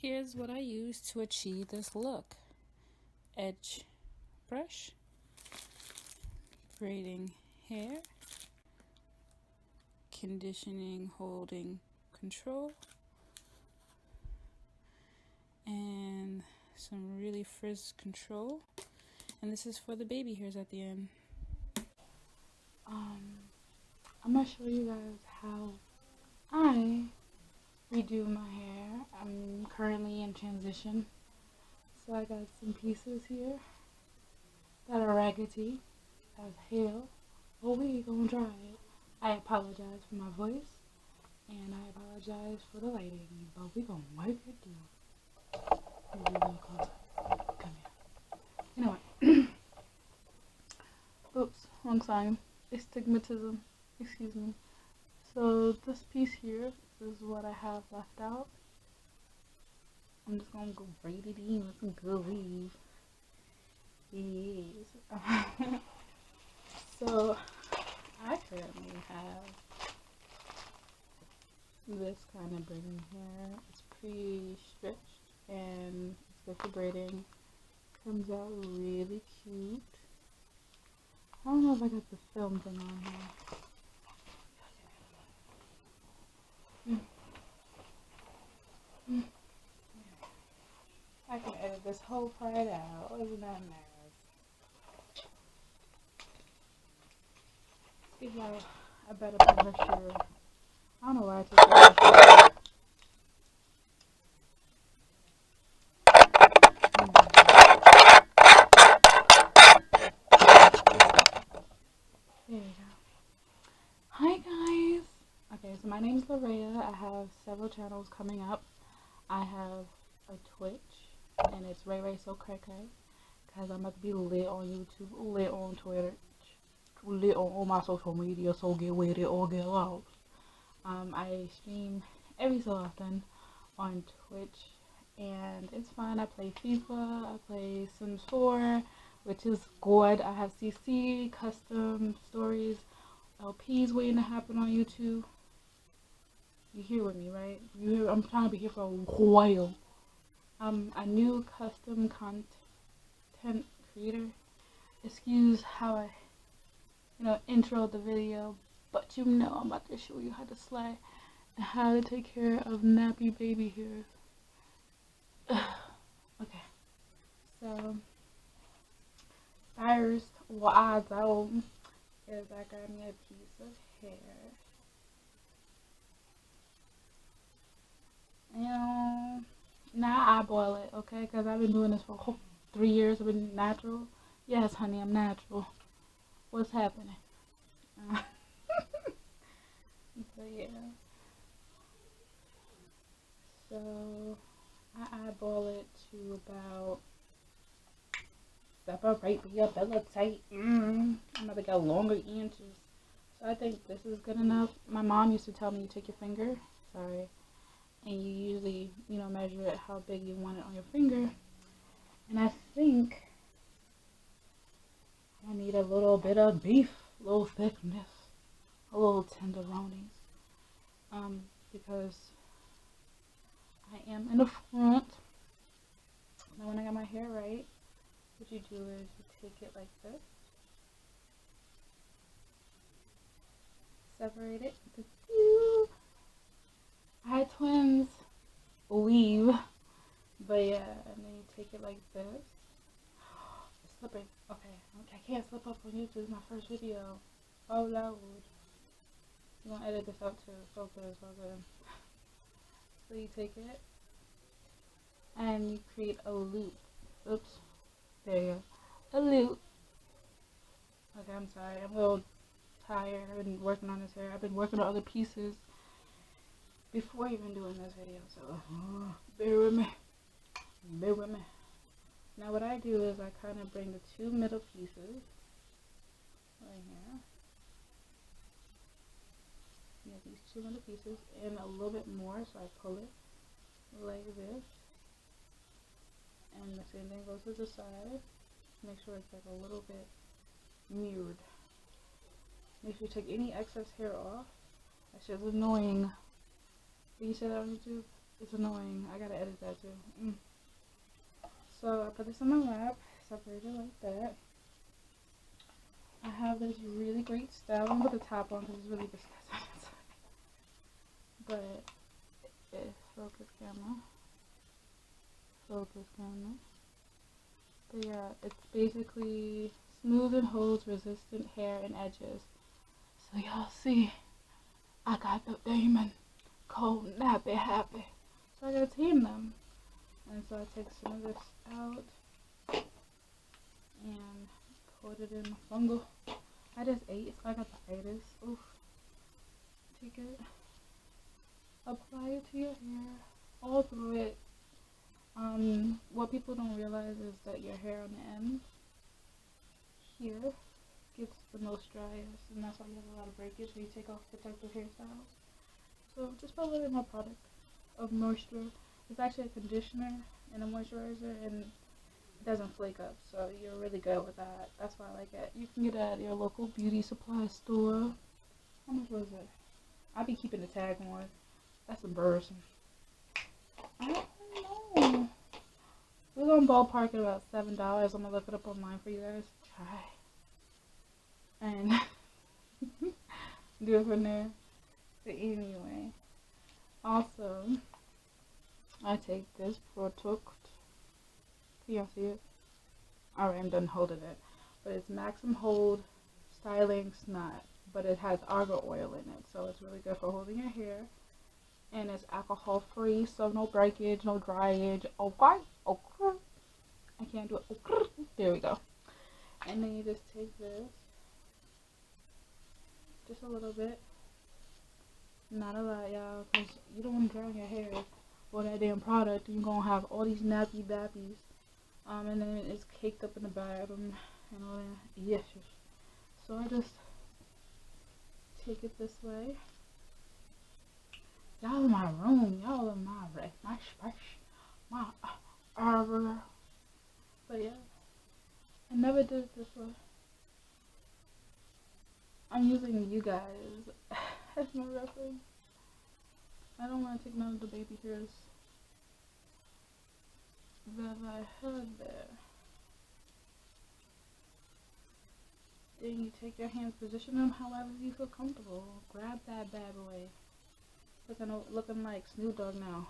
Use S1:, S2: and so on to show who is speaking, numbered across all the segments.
S1: Here's what I use to achieve this look. Edge brush, braiding hair, conditioning, holding control, and some really frizz control. And this is for the baby hairs at the end. I'm gonna show you guys how I redo my hair. I'm currently in transition, so I got some pieces here that are raggedy as hell, but we gonna try it. I apologize for my voice, and I apologize for the lighting, but we gonna work it through. Maybe a little closer. Come here. You know what? Oops, wrong sign. Astigmatism. Excuse me. So this piece here is what I have left out. I'm just gonna go braid it in with some good weave. Yes. So I currently have this kind of braiding hair. It's pre-stretched and it's good for braiding. Comes out really cute. I don't know if I got the film thing on here. I can edit this whole part out. Isn't that nice? Give y'all a better picture. I don't know why I took that. There you go. Hi guys. Okay, so my name is Laraya. I have several channels coming up. I have a Twitch, and it's RayRaysoCrayCray, because I'm about to be lit on YouTube, lit on Twitter, lit on all my social media, so get with it or get lost. I stream every so often on Twitch, and it's fun. I play FIFA, I play Sims 4, which is good. I have CC, custom stories, LPs waiting to happen on YouTube. You here with me, right? You here? I'm trying to be here for a while. A new custom content creator. Excuse how I, intro the video, but I'm about to show you how to slay and how to take care of nappy baby hairs. Okay, so first, what I do is I got me a piece of hair. Now I eyeball it, okay? Because I've been doing this for 3 years. I've been natural. Yes, honey, I'm natural. What's happening? But yeah. So I eyeball it to about separate me up, belly tight. I'm about to go longer inches. So I think this is good enough. My mom used to tell me, you take your finger. Sorry. And you usually, measure it how big you want it on your finger. And I think I need a little bit of beef, a little thickness, a little tenderonies. Because I am in the front. Now when I got my hair right, what you do is you take it like this. Separate it. I had twins weave, but yeah, and then you take it like this. It's slipping. Okay, I can't slip up on YouTube. This is my first video. Oh Lord. I'm gonna edit this out too. So good, so good. So you take it and you create a loop. Oops. There you go. A loop. Okay, I'm sorry. I'm a little tired. I've been working on this hair. I've been working on other pieces before even doing this video, so bear with me. Now what I do is I kind of bring the two middle pieces right here. These two middle pieces in a little bit more, so I pull it like this, and the same thing goes to the side. Make sure it's like a little bit mirrored. Make sure you take any excess hair off. That shit's annoying. Can you say that on YouTube? It's annoying. I gotta edit that too. So I put this on my lap, separate it like that. I have this really great style. I'm gonna put the top on because it's really disgusting. But it's focus camera. Focus camera. But yeah, it's basically smooth and holds resistant hair and edges. So y'all see, I got the demon cold nappy happy. So I gotta tame them. And so I take some of this out and put it in my fungal. I just ate, so I got the itis. Oof. Take it, apply it to your hair, all through it. What people don't realize is that your hair on the end here gets the most driest, and that's why you have a lot of breakage when you take off protective hairstyles. So just put a little bit more product of moisture. It's actually a conditioner and a moisturizer, and it doesn't flake up, so you're really good with that. That's why I like it. You can get it at your local beauty supply store. How much was it? I'll be keeping the tag on. That's embarrassing. I don't know. We're gonna ballpark at about $7. I'm gonna look it up online for you guys to try. And do it from there. But anyway. Also, I take this product. Can y'all see it? Alright, I'm done holding it. But it's Maximum Hold Styling Snot. But it has argan oil in it. So it's really good for holding your hair. And it's alcohol free. So no breakage, no dryage. Okay? Okay. I can't do it. Okay. There we go. And then you just take this. Just a little bit. Not a lot, y'all. Because you don't want to drown your hair with that damn product. You're going to have all these nappy bappies. And then it's caked up in the bottom and all that. Yes. So I just take it this way. Y'all in my room. Y'all in my space. My arbor. But yeah. I never did it this way. I'm using you guys as my reference. I don't want to take none of the baby hairs that I had there. Then you take your hands, position them however you feel comfortable. Grab that bad boy. Looking like Snoop Dogg now.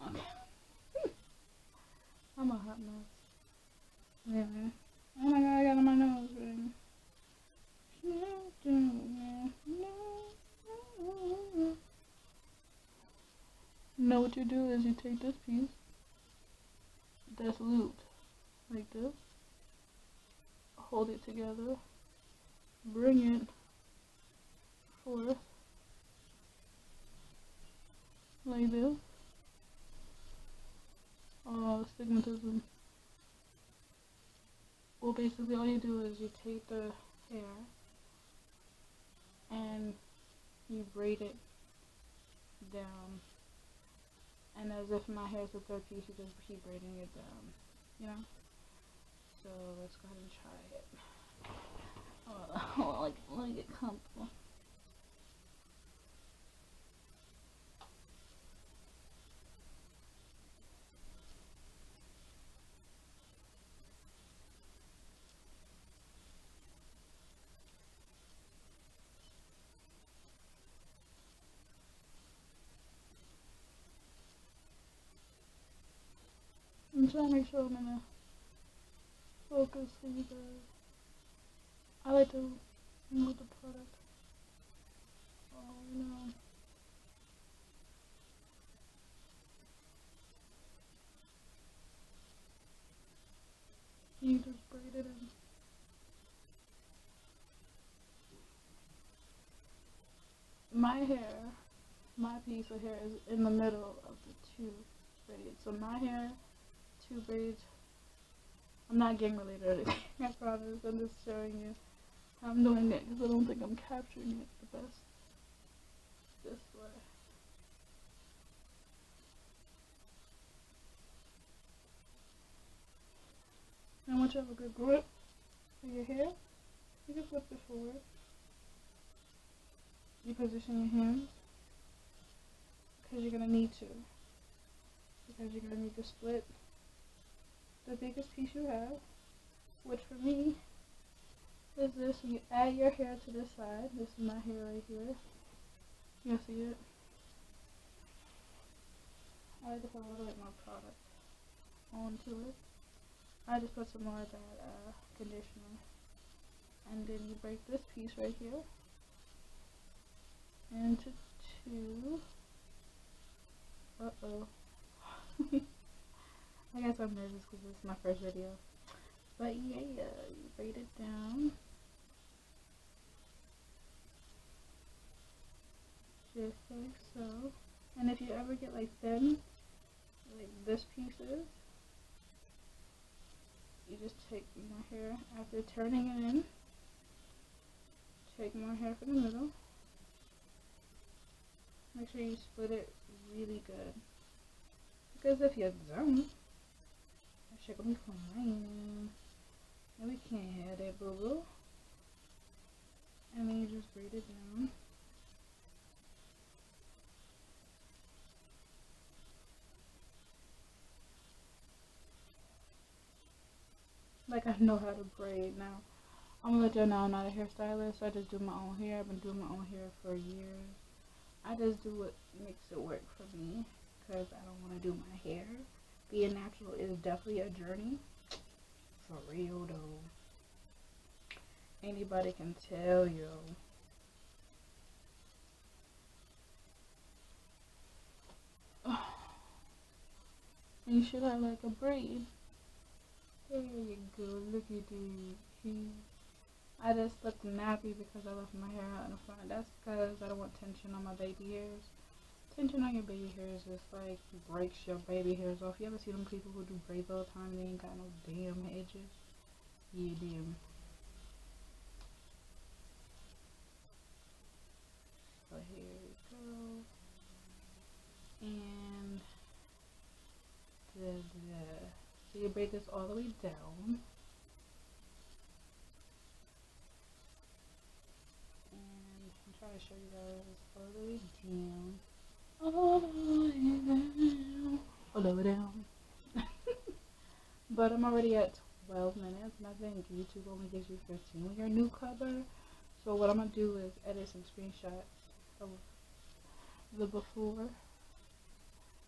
S1: Okay. I'm a hot mess. Anyway. Oh my god, I got on my nose ring. Know what you do is you take this piece that's looped like this, hold it together, bring it forth like this. Stigmatism. Well, basically all you do is you take the hair and you braid it down, and as if my hair is the third piece, you just keep braiding it down, you know? So let's go ahead and try it. Oh, let me get comfortable. I'm trying to make sure I'm in a focus for you guys. I like to move the product. Oh no. You just braid it in. My hair, my piece of hair is in the middle of the two braids. So my hair, two braids. I'm not gang related or anything, I promise. I'm just showing you how I'm doing it because I don't think I'm capturing it the best this way. And once you have a good grip for your hair, you can flip it forward. You position your hands because you're going to need to. Because you're going to need to split the biggest piece you have, which for me is this. You add your hair to this side. This is my hair right here. You'll see it. I like to put a little bit more product onto it. I just put some more of that conditioner. And then you break this piece right here into two. Uh-oh. I guess I'm nervous because this is my first video. But yeah, you braid it down. Just like so. And if you ever get like thin, like this piece is, you just take more hair after turning it in. Take more hair from the middle. Make sure you split it really good. Because if you don't, that shit gonna be flying. And we can't have that, boo boo. And then you just braid it down. Like I know how to braid now. I'm gonna let y'all know I'm not a hairstylist, so I just do my own hair. I've been doing my own hair for years. I just do what makes it work for me, because I don't want to do my hair. Being natural is definitely a journey. For real though. Anybody can tell you. You should have like a braid. There you go, look at that. I just slipped a nappy because I left my hair out in the front. That's because I don't want tension on my baby hairs. Tension on your baby hairs just like breaks your baby hairs off. You ever see them people who do braids all the time and they ain't got no damn edges? Yeah, damn. So here we go. And so you braid this all the way down. And I'm trying to show you guys all the way down. All the way down. All the way down. But I'm already at 12 minutes, and I think YouTube only gives you 15 when you're a newcomer. So what I'm going to do is edit some screenshots of the before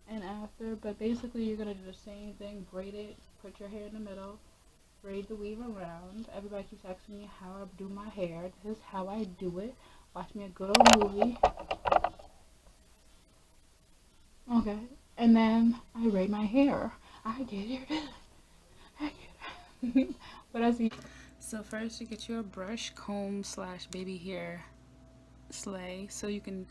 S1: and after, but basically you're going to do the same thing. Braid it, put your hair in the middle, braid the weave around. Everybody keeps asking me how I do my hair. This is how I do it. Watch me a good old movie. Okay, and then I braid my hair. I get it. But I see. So first you get your brush, comb / baby hair sleigh, so you can,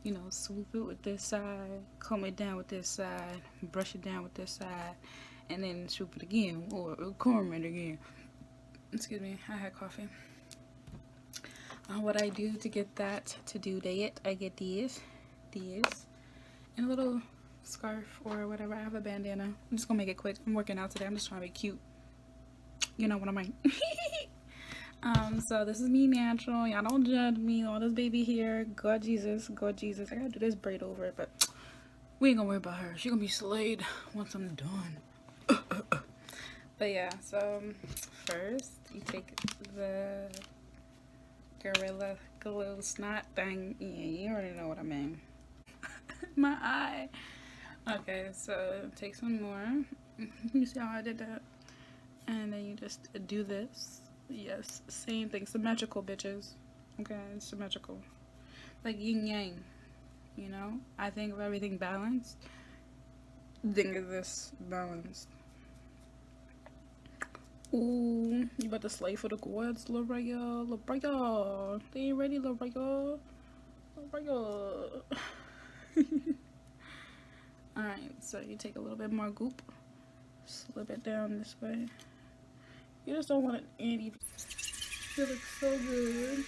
S1: you know, swoop it with this side, comb it down with this side, brush it down with this side, and then swoop it again, or comb it again. Excuse me, I had coffee. What I do to get that to do that, I get these, and a little scarf or whatever. I have a bandana. I'm just gonna make it quick. I'm working out today. I'm just trying to be cute. You know what I mean? So this is me natural. Y'all don't judge me. All this baby hair. God Jesus. God Jesus. I gotta do this braid over it, but we ain't gonna worry about her. She gonna be slayed once I'm done. But yeah, so first you take the Gorilla Glue snot thing. Yeah, you already know what I mean. My eye. Okay, so take some more. You see how I did that? And then you just do this. Yes, same thing. Symmetrical, bitches. Okay, it's symmetrical. Like yin yang. You know? I think of everything balanced. Think of this balanced. Ooh, you about to slay for the gods, LaRaya. They ain't ready, LaRaya. Alright, so you take a little bit more goop. Slip it down this way. You just don't want it any. It looks so good.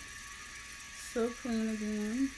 S1: So clean again.